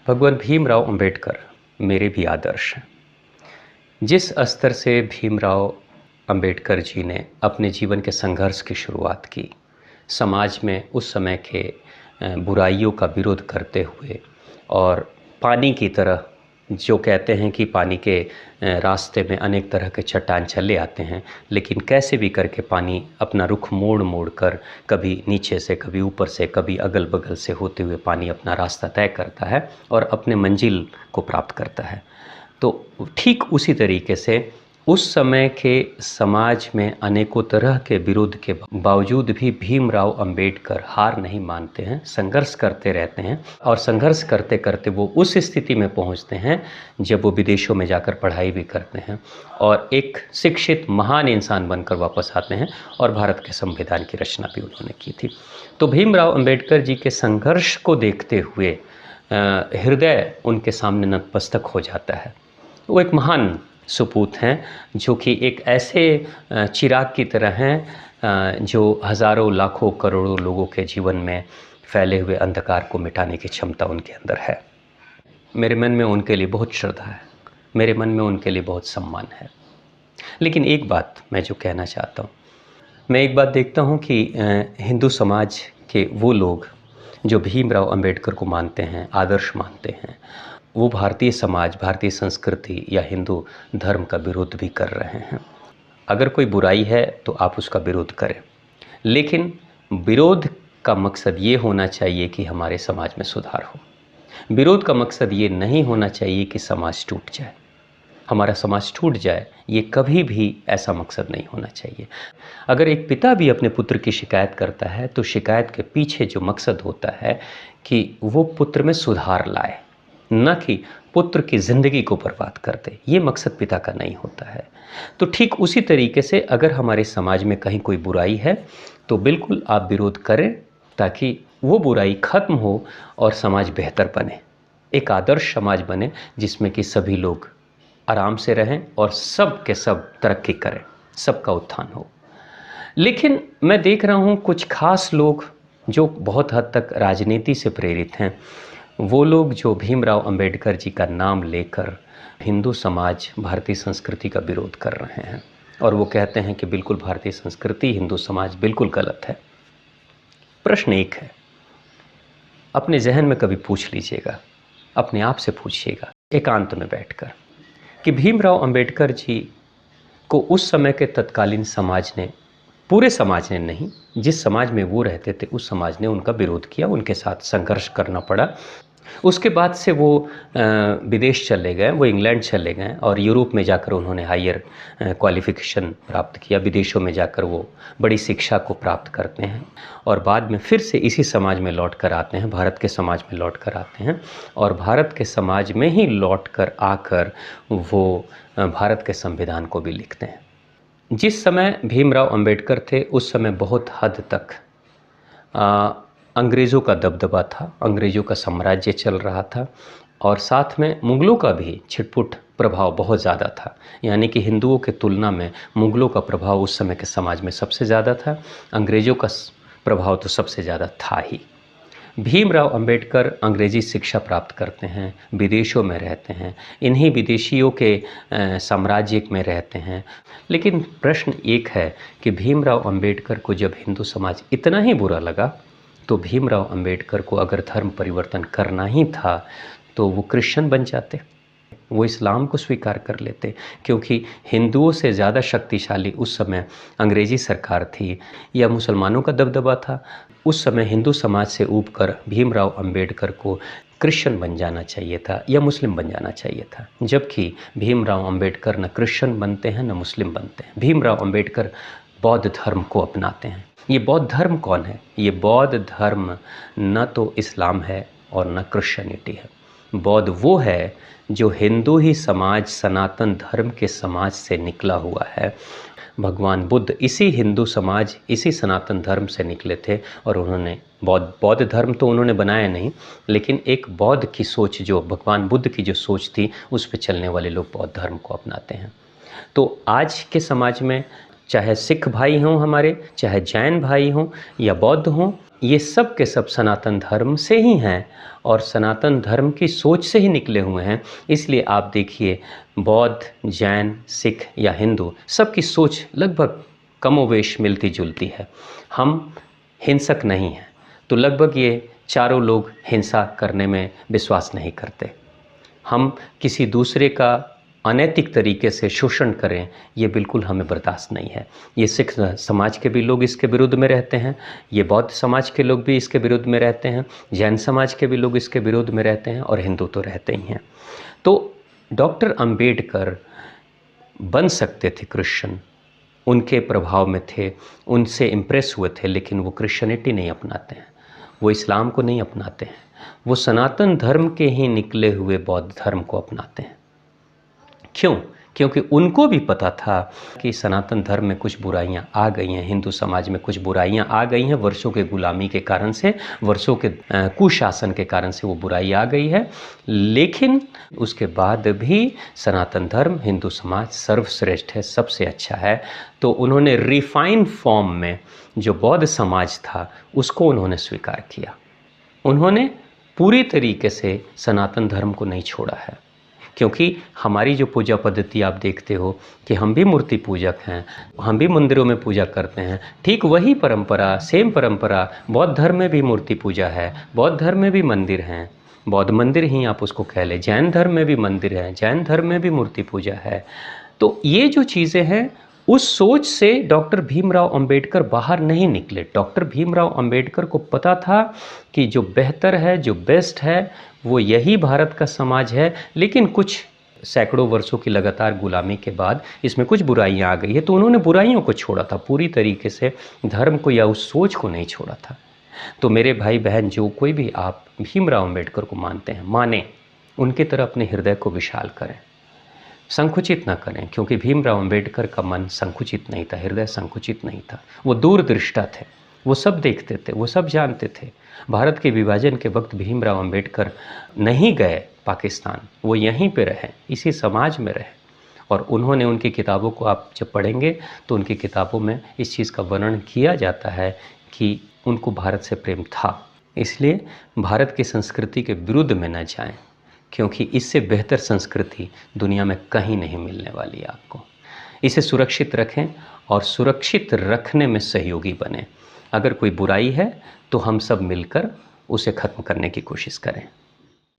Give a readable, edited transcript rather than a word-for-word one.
भगवान भीमराव अंबेडकर मेरे भी आदर्श हैं। जिस स्तर से भीमराव अंबेडकर जी ने अपने जीवन के संघर्ष की शुरुआत की, समाज में उस समय के बुराइयों का विरोध करते हुए और पानी की तरह, जो कहते हैं कि पानी के रास्ते में अनेक तरह के चट्टान चले आते हैं, लेकिन कैसे भी करके पानी अपना रुख मोड़ मोड़ कर कभी नीचे से, कभी ऊपर से, कभी अगल बगल से होते हुए पानी अपना रास्ता तय करता है और अपने मंजिल को प्राप्त करता है। तो ठीक उसी तरीके से उस समय के समाज में अनेकों तरह के विरोध के बावजूद भी भीमराव अंबेडकर हार नहीं मानते हैं, संघर्ष करते रहते हैं और संघर्ष करते करते वो उस स्थिति में पहुंचते हैं जब वो विदेशों में जाकर पढ़ाई भी करते हैं और एक शिक्षित महान इंसान बनकर वापस आते हैं और भारत के संविधान की रचना भी उन्होंने की थी। तो भीमराव अंबेडकर जी के संघर्ष को देखते हुए हृदय उनके सामने नतमस्तक हो जाता है। वो एक महान सपूत हैं जो कि एक ऐसे चिराग की तरह हैं जो हज़ारों लाखों करोड़ों लोगों के जीवन में फैले हुए अंधकार को मिटाने की क्षमता उनके अंदर है। मेरे मन में उनके लिए बहुत श्रद्धा है, मेरे मन में उनके लिए बहुत सम्मान है। लेकिन एक बात मैं जो कहना चाहता हूँ, मैं एक बात देखता हूँ कि हिंदू समाज के वो लोग जो भीमराव अंबेडकर को मानते हैं, आदर्श मानते हैं, वो भारतीय समाज, भारतीय संस्कृति या हिंदू धर्म का विरोध भी कर रहे हैं। अगर कोई बुराई है तो आप उसका विरोध करें, लेकिन विरोध का मकसद ये होना चाहिए कि हमारे समाज में सुधार हो। विरोध का मकसद ये नहीं होना चाहिए कि समाज टूट जाए, हमारा समाज टूट जाए, ये कभी भी ऐसा मकसद नहीं होना चाहिए। अगर एक पिता भी अपने पुत्र की शिकायत करता है तो शिकायत के पीछे जो मकसद होता है कि वो पुत्र में सुधार लाए, न कि पुत्र की ज़िंदगी को बर्बाद कर दे। ये मकसद पिता का नहीं होता है। तो ठीक उसी तरीके से अगर हमारे समाज में कहीं कोई बुराई है तो बिल्कुल आप विरोध करें ताकि वो बुराई खत्म हो और समाज बेहतर बने, एक आदर्श समाज बने जिसमें कि सभी लोग आराम से रहें और सब के सब तरक्की करें, सबका उत्थान हो। लेकिन मैं देख रहा हूँ कुछ खास लोग जो बहुत हद तक राजनीति से प्रेरित हैं, वो लोग जो भीमराव अंबेडकर जी का नाम लेकर हिंदू समाज, भारतीय संस्कृति का विरोध कर रहे हैं और वो कहते हैं कि बिल्कुल भारतीय संस्कृति, हिंदू समाज बिल्कुल गलत है। प्रश्न एक है, अपने जहन में कभी पूछ लीजिएगा, अपने आप से पूछिएगा एकांत में बैठकर कि भीमराव अंबेडकर जी को उस समय के तत्कालीन समाज ने, पूरे समाज ने नहीं, जिस समाज में वो रहते थे उस समाज ने उनका विरोध किया, उनके साथ संघर्ष करना पड़ा। उसके बाद से वो विदेश चले गए, वो इंग्लैंड चले गए और यूरोप में जाकर उन्होंने हायर क्वालिफ़िकेशन प्राप्त किया। विदेशों में जाकर वो बड़ी शिक्षा को प्राप्त करते हैं और बाद में फिर से इसी समाज में लौट कर आते हैं, भारत के समाज में लौट कर आते हैं और भारत के समाज में ही लौट कर आकर वो भारत के संविधान को भी लिखते हैं। जिस समय भीमराव अंबेडकर थे उस समय बहुत हद तक अंग्रेज़ों का दबदबा था, अंग्रेज़ों का साम्राज्य चल रहा था और साथ में मुग़लों का भी छिटपुट प्रभाव बहुत ज़्यादा था। यानी कि हिंदुओं के तुलना में मुग़लों का प्रभाव उस समय के समाज में सबसे ज़्यादा था, अंग्रेज़ों का प्रभाव तो सबसे ज़्यादा था ही। भीमराव अंबेडकर अंग्रेज़ी शिक्षा प्राप्त करते हैं, विदेशों में रहते हैं, इन्हीं विदेशियों के साम्राज्य में रहते हैं। लेकिन प्रश्न एक है कि भीमराव अंबेडकर को जब हिंदू समाज इतना ही बुरा लगा तो भीमराव अंबेडकर को अगर धर्म परिवर्तन करना ही था तो वो क्रिश्चियन बन जाते, वो इस्लाम को स्वीकार कर लेते, क्योंकि हिंदुओं से ज़्यादा शक्तिशाली उस समय अंग्रेज़ी सरकार थी या मुसलमानों का दबदबा था। उस समय हिंदू समाज से ऊब कर भीमराव अंबेडकर को क्रिश्चियन बन जाना चाहिए था या मुस्लिम बन जाना चाहिए था, जबकि भीमराव अंबेडकर न क्रिश्चियन बनते हैं न मुस्लिम बनते हैं। भीमराव अंबेडकर बौद्ध धर्म को अपनाते हैं। ये बौद्ध धर्म कौन है? ये बौद्ध धर्म न तो इस्लाम है और न क्रिश्चियनिटी है। बौद्ध वो है जो हिंदू ही समाज, सनातन धर्म के समाज से निकला हुआ है। भगवान बुद्ध इसी हिंदू समाज, इसी सनातन धर्म से निकले थे और उन्होंने बौद्ध धर्म तो उन्होंने बनाया नहीं, लेकिन एक बौद्ध की सोच, जो भगवान बुद्ध की जो सोच थी, उस पर चलने वाले लोग बौद्ध धर्म को अपनाते हैं। तो आज के समाज में चाहे सिख भाई हों हमारे, चाहे जैन भाई हों या बौद्ध हों ये सब के सब सनातन धर्म से ही हैं और सनातन धर्म की सोच से ही निकले हुए हैं। इसलिए आप देखिए बौद्ध, जैन, सिख या हिंदू सबकी सोच लगभग कमोवेश मिलती जुलती है। हम हिंसक नहीं हैं, तो लगभग ये चारों लोग हिंसा करने में विश्वास नहीं करते। हम किसी दूसरे का अनैतिक तरीके से शोषण करें, ये बिल्कुल हमें बर्दाश्त नहीं है। ये सिख समाज के भी लोग इसके विरुद्ध में रहते हैं, ये बौद्ध समाज के लोग भी इसके विरुद्ध में रहते हैं, जैन समाज के भी लोग इसके विरुद्ध में रहते हैं और हिंदू तो रहते ही हैं। तो डॉक्टर अंबेडकर बन सकते थे क्रिश्चियन, उनके प्रभाव में थे, उनसे इम्प्रेस हुए थे, लेकिन वो क्रिश्चियनिटी नहीं अपनाते हैं, वो इस्लाम को नहीं अपनाते हैं, वो सनातन धर्म के ही निकले हुए बौद्ध धर्म को अपनाते हैं। क्यों? क्योंकि उनको भी पता था कि सनातन धर्म में कुछ बुराइयां आ गई हैं, हिंदू समाज में कुछ बुराइयां आ गई हैं, वर्षों के गुलामी के कारण से, वर्षों के कुशासन के कारण से वो बुराई आ गई है। लेकिन उसके बाद भी सनातन धर्म, हिंदू समाज सर्वश्रेष्ठ है, सबसे अच्छा है। तो उन्होंने रिफाइंड फॉर्म में जो बौद्ध समाज था उसको उन्होंने स्वीकार किया। उन्होंने पूरी तरीके से सनातन धर्म को नहीं छोड़ा है, क्योंकि हमारी जो पूजा पद्धति आप देखते हो कि हम भी मूर्ति पूजक हैं, हम भी मंदिरों में पूजा करते हैं, ठीक वही परंपरा, सेम परंपरा बौद्ध धर्म में भी मूर्ति पूजा है, बौद्ध धर्म में भी मंदिर हैं, बौद्ध मंदिर ही आप उसको कह लें, जैन धर्म में भी मंदिर है, जैन धर्म में भी मूर्ति पूजा है। तो ये जो चीज़ें हैं, उस सोच से डॉक्टर भीमराव अंबेडकर बाहर नहीं निकले। डॉक्टर भीमराव अंबेडकर को पता था कि जो बेहतर है, जो बेस्ट है, वो यही भारत का समाज है, लेकिन कुछ सैकड़ों वर्षों की लगातार गुलामी के बाद इसमें कुछ बुराइयां आ गई है, तो उन्होंने बुराइयों को छोड़ा था, पूरी तरीके से धर्म को या उस सोच को नहीं छोड़ा था। तो मेरे भाई बहन, जो कोई भी आप भीमराव अंबेडकर को मानते हैं, माने, उनकी तरह अपने हृदय को विशाल करें, संकुचित ना करें, क्योंकि भीमराव अंबेडकर का मन संकुचित नहीं था, हृदय संकुचित नहीं था, वो दूरदृष्टा थे, वो सब देखते थे, वो सब जानते थे। भारत के विभाजन के वक्त भीमराव अंबेडकर नहीं गए पाकिस्तान, वो यहीं पे रहे, इसी समाज में रहे, और उन्होंने, उनकी किताबों को आप जब पढ़ेंगे तो उनकी किताबों में इस चीज़ का वर्णन किया जाता है कि उनको भारत से प्रेम था। इसलिए भारत की संस्कृति के विरुद्ध में न जाएं, क्योंकि इससे बेहतर संस्कृति दुनिया में कहीं नहीं मिलने वाली है आपको। इसे सुरक्षित रखें और सुरक्षित रखने में सहयोगी बने। अगर कोई बुराई है तो हम सब मिलकर उसे ख़त्म करने की कोशिश करें।